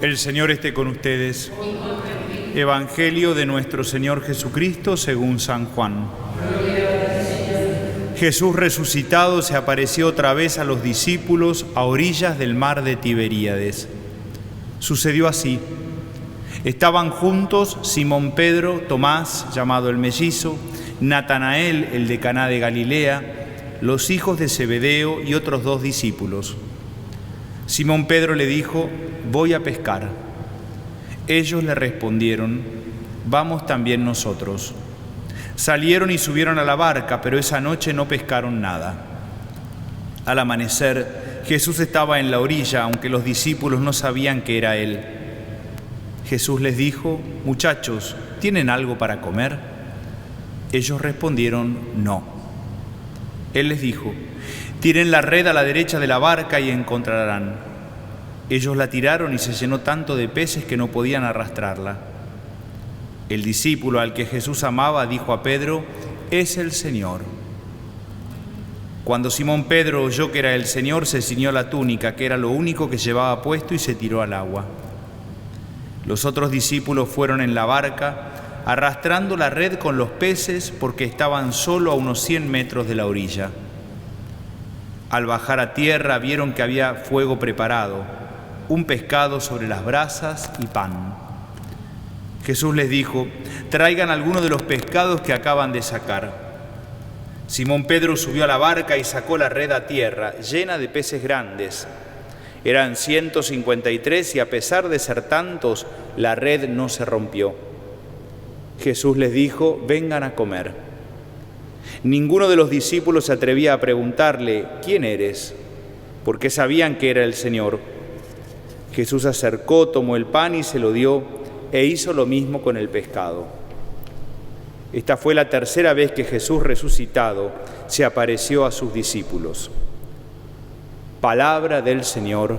El Señor esté con ustedes. Evangelio de nuestro Señor Jesucristo según San Juan. Jesús resucitado se apareció otra vez a los discípulos a orillas del mar de Tiberíades. Sucedió así. Estaban juntos Simón Pedro, Tomás, llamado el Mellizo, Natanael, el de Caná de Galilea, los hijos de Zebedeo y otros 2 discípulos. Simón Pedro le dijo: «Voy a pescar». Ellos le respondieron: «Vamos también nosotros». Salieron y subieron a la barca, pero esa noche no pescaron nada. Al amanecer, Jesús estaba en la orilla, aunque los discípulos no sabían que era Él. Jesús les dijo: «Muchachos, ¿tienen algo para comer?». Ellos respondieron: «No». Él les dijo: «Tiren la red a la derecha de la barca y encontrarán». Ellos la tiraron y se llenó tanto de peces que no podían arrastrarla. El discípulo al que Jesús amaba dijo a Pedro: «Es el Señor». Cuando Simón Pedro oyó que era el Señor, se ciñó la túnica, que era lo único que llevaba puesto, y se tiró al agua. Los otros discípulos fueron en la barca, arrastrando la red con los peces, porque estaban solo a unos 100 metros de la orilla. Al bajar a tierra vieron que había fuego preparado, un pescado sobre las brasas y pan. Jesús les dijo: «Traigan alguno de los pescados que acaban de sacar». Simón Pedro subió a la barca y sacó la red a tierra, llena de peces grandes. Eran 153 y a pesar de ser tantos, la red no se rompió. Jesús les dijo: «Vengan a comer». Ninguno de los discípulos se atrevía a preguntarle: «¿Quién eres?», porque sabían que era el Señor. Jesús se acercó, tomó el pan y se lo dio, e hizo lo mismo con el pescado. Esta fue la tercera vez que Jesús resucitado se apareció a sus discípulos. Palabra del Señor.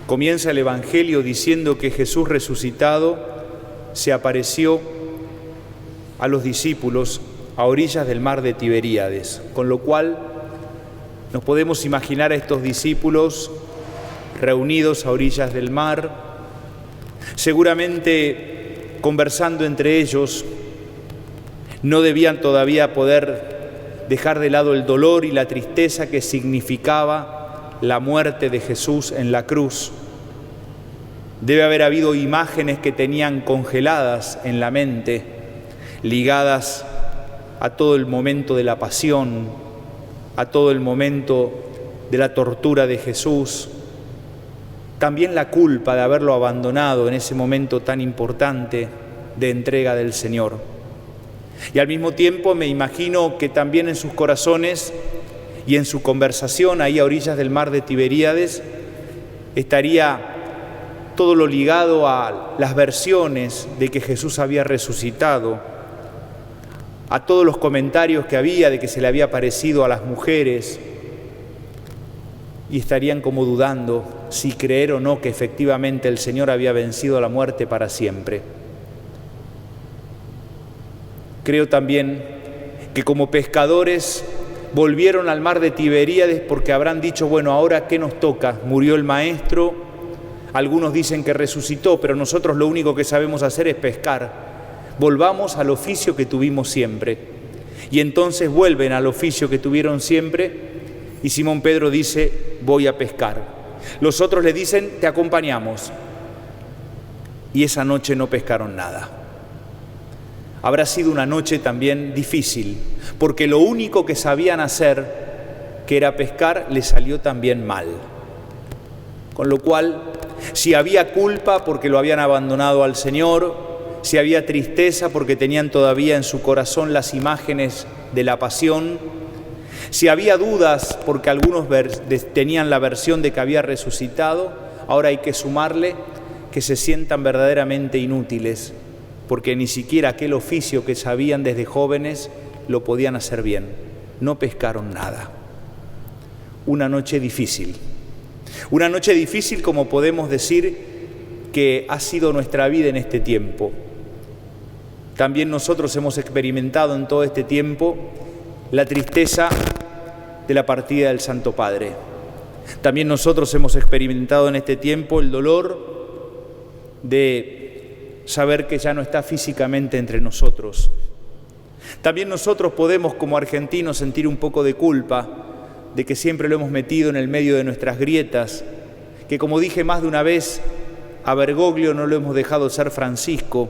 Comienza el Evangelio diciendo que Jesús resucitado se apareció a los discípulos a orillas del mar de Tiberíades, con lo cual nos podemos imaginar a estos discípulos reunidos a orillas del mar, seguramente conversando entre ellos. No debían todavía poder dejar de lado el dolor y la tristeza que significaba la muerte de Jesús en la cruz. Debe haber habido imágenes que tenían congeladas en la mente, ligadas a todo el momento de la pasión, a todo el momento de la tortura de Jesús. También la culpa de haberlo abandonado en ese momento tan importante de entrega del Señor. Y al mismo tiempo me imagino que también en sus corazones y en su conversación ahí a orillas del mar de Tiberíades estaría todo lo ligado a las versiones de que Jesús había resucitado, a todos los comentarios que había de que se le había parecido a las mujeres, y estarían como dudando si creer o no que efectivamente el Señor había vencido a la muerte para siempre. Creo también que como pescadores volvieron al mar de Tiberíades porque habrán dicho: bueno, ¿ahora qué nos toca? Murió el Maestro, algunos dicen que resucitó, pero nosotros lo único que sabemos hacer es pescar. Volvamos al oficio que tuvimos siempre. Y entonces vuelven al oficio que tuvieron siempre, y Simón Pedro dice: voy a pescar. Los otros le dicen: te acompañamos. Y esa noche no pescaron nada. Habrá sido una noche también difícil, porque lo único que sabían hacer, que era pescar, les salió también mal. Con lo cual, si había culpa porque lo habían abandonado al Señor, si había tristeza porque tenían todavía en su corazón las imágenes de la pasión, si había dudas porque algunos tenían la versión de que había resucitado, ahora hay que sumarle que se sientan verdaderamente inútiles, porque ni siquiera aquel oficio que sabían desde jóvenes lo podían hacer bien. No pescaron nada. Una noche difícil. Una noche difícil, como podemos decir que ha sido nuestra vida en este tiempo. También nosotros hemos experimentado en todo este tiempo la tristeza de la partida del Santo Padre. También nosotros hemos experimentado en este tiempo el dolor de saber que ya no está físicamente entre nosotros. También nosotros podemos, como argentinos, sentir un poco de culpa de que siempre lo hemos metido en el medio de nuestras grietas, que, como dije más de una vez, a Bergoglio no lo hemos dejado ser Francisco,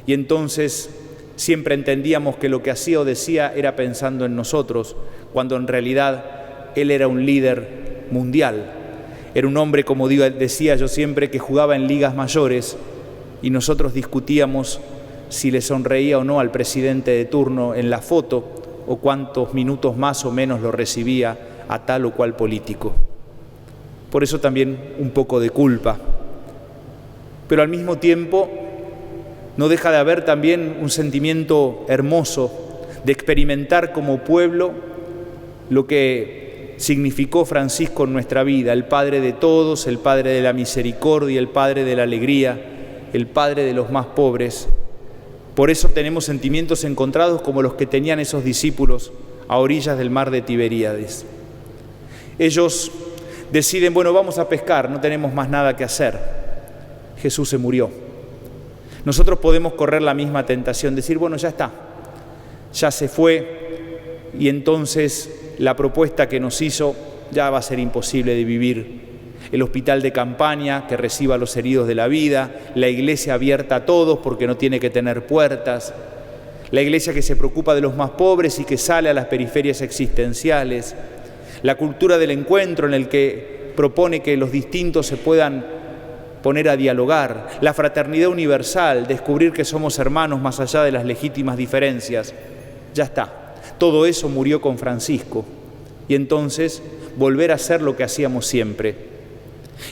y entonces siempre entendíamos que lo que hacía o decía era pensando en nosotros, cuando en realidad él era un líder mundial. Era un hombre, como decía yo siempre, que jugaba en ligas mayores, y nosotros discutíamos si le sonreía o no al presidente de turno en la foto, o cuántos minutos más o menos lo recibía a tal o cual político. Por eso también un poco de culpa. Pero al mismo tiempo no deja de haber también un sentimiento hermoso de experimentar como pueblo lo que significó Francisco en nuestra vida, el Padre de todos, el Padre de la misericordia, el Padre de la alegría, el Padre de los más pobres. Por eso tenemos sentimientos encontrados como los que tenían esos discípulos a orillas del mar de Tiberíades. Ellos deciden, bueno, vamos a pescar, no tenemos más nada que hacer. Jesús se murió. Nosotros podemos correr la misma tentación, decir, bueno, ya está, ya se fue, y entonces la propuesta que nos hizo ya va a ser imposible de vivir. El hospital de campaña que reciba a los heridos de la vida, la iglesia abierta a todos porque no tiene que tener puertas, la iglesia que se preocupa de los más pobres y que sale a las periferias existenciales, la cultura del encuentro en el que propone que los distintos se puedan poner a dialogar, la fraternidad universal, descubrir que somos hermanos más allá de las legítimas diferencias. Ya está, todo eso murió con Francisco, y entonces volver a hacer lo que hacíamos siempre.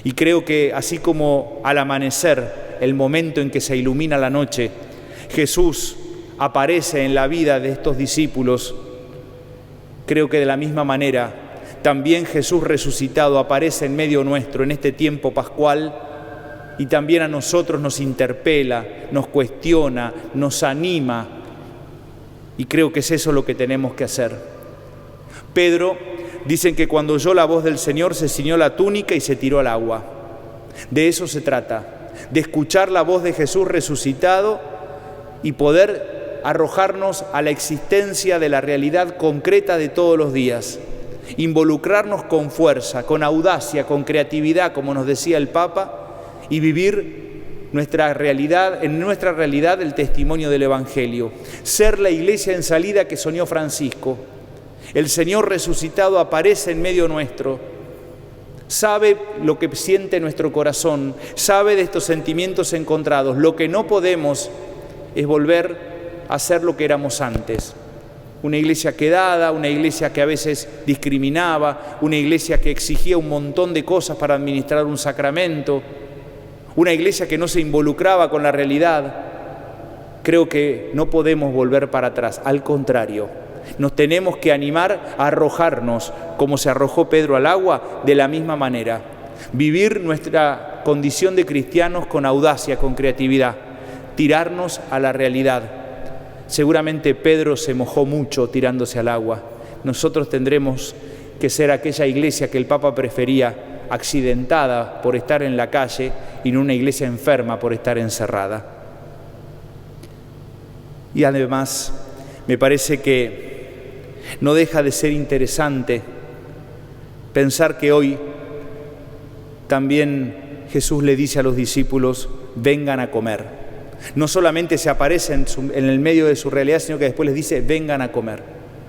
Y creo que así como al amanecer, el momento en que se ilumina la noche, Jesús aparece en la vida de estos discípulos, creo que de la misma manera también Jesús resucitado aparece en medio nuestro en este tiempo pascual, y también a nosotros nos interpela, nos cuestiona, nos anima, y creo que es eso lo que tenemos que hacer. Pedro, dicen que cuando oyó la voz del Señor se ciñó la túnica y se tiró al agua. De eso se trata, de escuchar la voz de Jesús resucitado y poder arrojarnos a la existencia de la realidad concreta de todos los días, involucrarnos con fuerza, con audacia, con creatividad, como nos decía el Papa, y vivir en nuestra realidad el testimonio del Evangelio, ser la iglesia en salida que soñó Francisco. El Señor resucitado aparece en medio nuestro, sabe lo que siente nuestro corazón, sabe de estos sentimientos encontrados. Lo que no podemos es volver a ser lo que éramos antes. Una iglesia quedada, una iglesia que a veces discriminaba, una iglesia que exigía un montón de cosas para administrar un sacramento, una iglesia que no se involucraba con la realidad. Creo que no podemos volver para atrás, al contrario. Nos tenemos que animar a arrojarnos, como se arrojó Pedro al agua, de la misma manera. Vivir nuestra condición de cristianos con audacia, con creatividad. Tirarnos a la realidad. Seguramente Pedro se mojó mucho tirándose al agua. Nosotros tendremos que ser aquella iglesia que el Papa prefería, accidentada por estar en la calle, y no una iglesia enferma por estar encerrada. Y además, me parece que no deja de ser interesante pensar que hoy también Jesús le dice a los discípulos, vengan a comer. No solamente se aparece en el medio de su realidad, sino que después les dice, vengan a comer.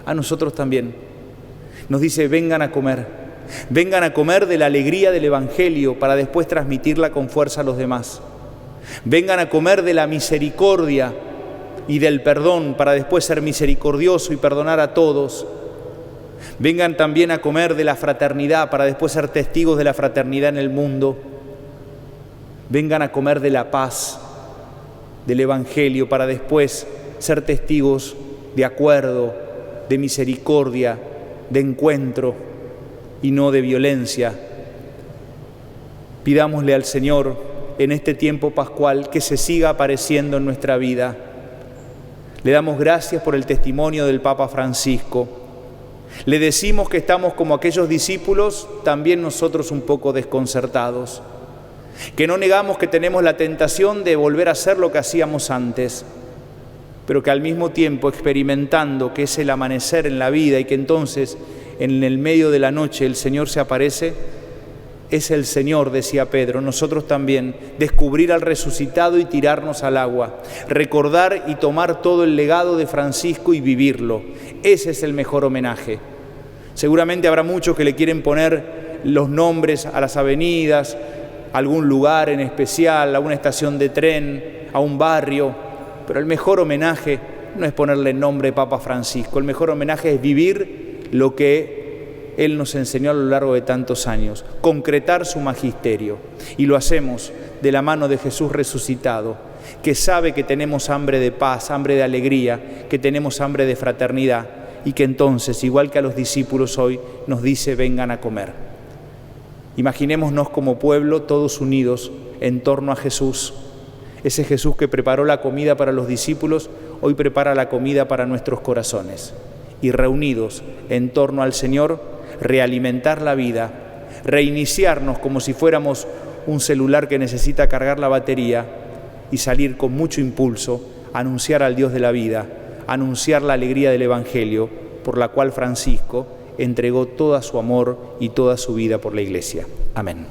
A nosotros también. Nos dice, vengan a comer. Vengan a comer de la alegría del Evangelio para después transmitirla con fuerza a los demás. Vengan a comer de la misericordia y del perdón para después ser misericordioso y perdonar a todos. Vengan también a comer de la fraternidad para después ser testigos de la fraternidad en el mundo. Vengan a comer de la paz, del Evangelio, para después ser testigos de acuerdo, de misericordia, de encuentro y no de violencia. Pidámosle al Señor en este tiempo pascual que se siga apareciendo en nuestra vida. Le damos gracias por el testimonio del Papa Francisco. Le decimos que estamos como aquellos discípulos, también nosotros un poco desconcertados, que no negamos que tenemos la tentación de volver a hacer lo que hacíamos antes, pero que al mismo tiempo experimentando que es el amanecer en la vida y que entonces en el medio de la noche el Señor se aparece, es el Señor, decía Pedro, nosotros también, descubrir al resucitado y tirarnos al agua, recordar y tomar todo el legado de Francisco y vivirlo. Ese es el mejor homenaje. Seguramente habrá muchos que le quieren poner los nombres a las avenidas, a algún lugar en especial, a una estación de tren, a un barrio, pero el mejor homenaje no es ponerle el nombre Papa Francisco, el mejor homenaje es vivir lo que Él nos enseñó a lo largo de tantos años, concretar su magisterio. Y lo hacemos de la mano de Jesús resucitado, que sabe que tenemos hambre de paz, hambre de alegría, que tenemos hambre de fraternidad y que entonces, igual que a los discípulos hoy, nos dice vengan a comer. Imaginémonos como pueblo todos unidos en torno a Jesús. Ese Jesús que preparó la comida para los discípulos, hoy prepara la comida para nuestros corazones. Y reunidos en torno al Señor, realimentar la vida, reiniciarnos como si fuéramos un celular que necesita cargar la batería y salir con mucho impulso a anunciar al Dios de la vida, a anunciar la alegría del Evangelio, por la cual Francisco entregó todo su amor y toda su vida por la Iglesia. Amén.